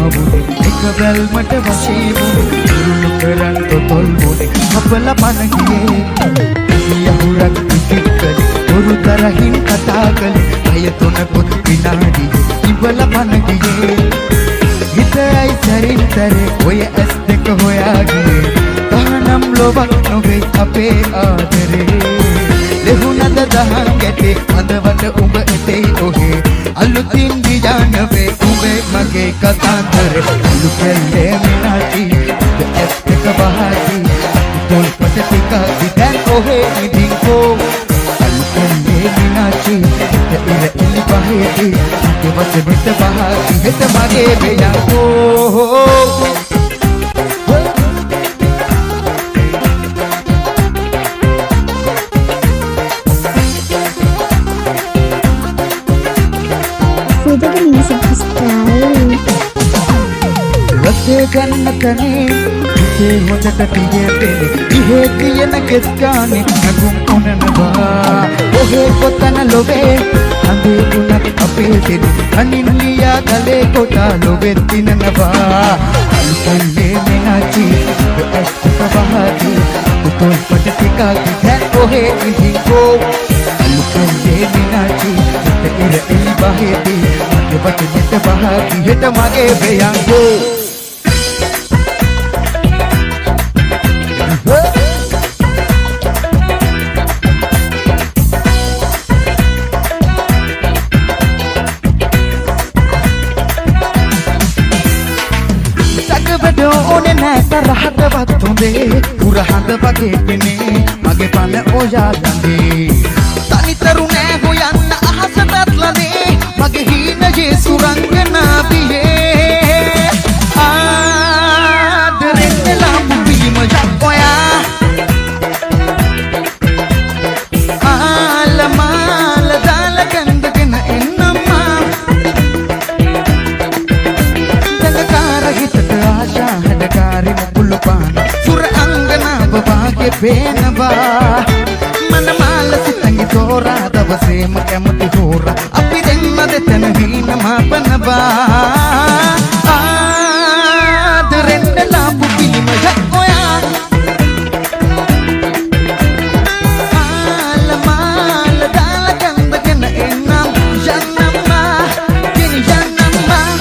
ආවුනේ එක බැල්මට වශී වුනේ උරුළු කරන් තොල් වුනේ අපල පන ගියේ යහුරක් පිටිකල උරු තරහින් කතා කළේ අය තුනකුත් විනාඩි ඉවල පන ගියේ හිතයි සරින්තරේ ඔය ඇස් දෙක හොයා ගියේ තහනම් ලොවක් නොවේ අපේ ආදරේ ලෙහුනද දහන් ගැටේ අදවට උඹ එතේ ඔහේ අලුතින් දිජානවේ උඹේ මගේ කතාන්තරේ අලු කැල්ලේ මිනාටි ඇස් දෙක වහටි තොල් පට ටික දිගන් ඔහේ ඉදින්කෝ අලු කැල්ලේ මිනාටි ඉර එලි පහේටි දෙවස විත වහටි හෙට මගේ වෙයන්කෝ රසේ ගන්න තනේ හිතේ හොඳට පියපෙන්නේ ඉහේ තියෙන කෙස් ගානේ නගුම් කොනනවා ඔහේ කොතන ලොවේ හඳේ උනත් අපේ දෙනි අනින්ලියා ගලේ කොටා ලොවෙත් දිනනවා අල්පල්ලේ මෙනාචි ඇස්ක වහති උතොල් පට ටිකක් දැන් ඔහේ ඉදිකෝ අල්පල්ලේ මෙනාචි ඉර එලි බහෙදී මගේ වටෙට බහති හෙට මගේ වෙයන්කෝ ඕනේ නෑ තරහටවත් හොඳේ පුරහඳ වගේ පෙනේ මගේ පන ඔයා ළඟේ තනිතරු නෑ හොයන්න අහසටත් ලනේ මගේ හීනයේ සුරංගනා පියේ ආදරෙන් ළම්පු වීම ඔයා ආලමාල දාලා කන්දගෙන එන්නම්මා ජනකාර හිතට ආශා හැඩකාරි මුකුළු පාන සුර අංගනාව වාගේ පේනවා මනමාල සිතංගි තෝරා දවසේම කැමති හෝරා අපි දෙන්න දෙතන හින මාපනවා ආදරෙන් ළම්පු වීම ඔයා ආලමාල දාලා කන්දගෙන එන්නම් යන්නම්මා ගෙනි යන්නම්මා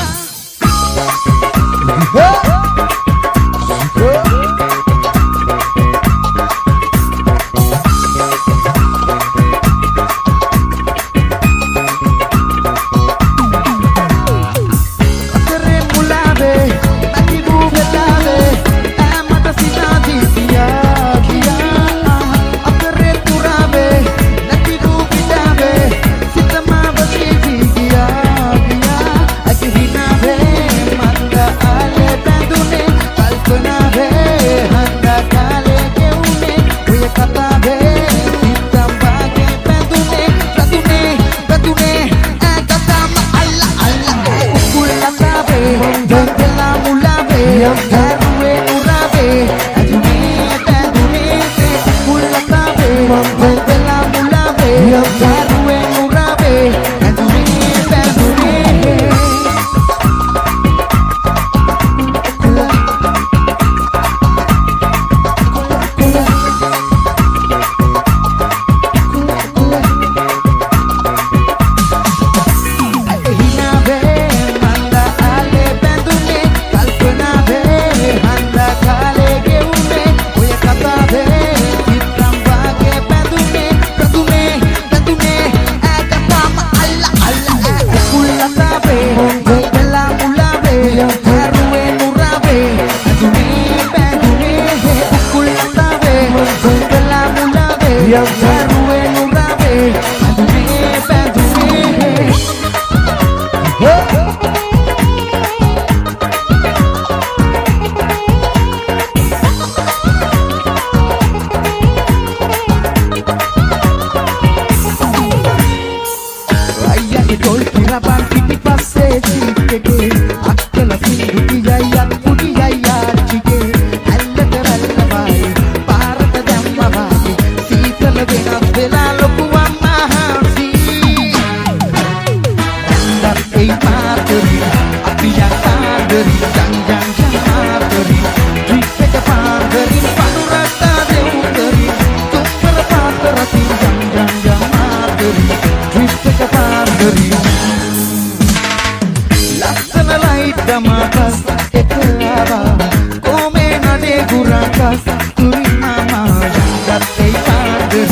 අදටත් ඒ කාන්දරි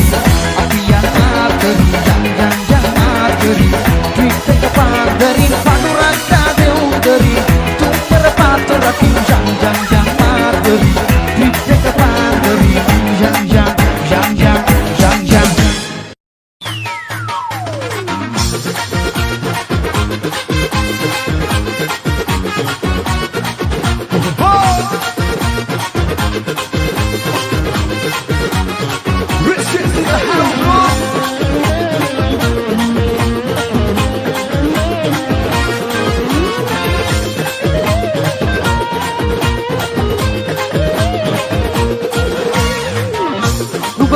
අපි යන ආතරි ජං ආතරි ට්‍රිප් එක පාන්දරින් පඳුරක් දාදේ උදරි තුම්පර පාතරකින් ජං ආතරි ට්‍රිප් එක පාන්දරි ජං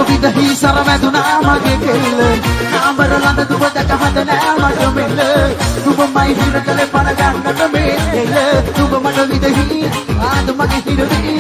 විදහි සරවැදුනා මගේ කෙල්ල නාඹර ළඟ දුව දැක හද නෑ මට මෙල්ල දුවමයි හිර කලේ පණ ගන්නට මේ දෙල්ල දුව මට විදහි ආද මගේ හිරදී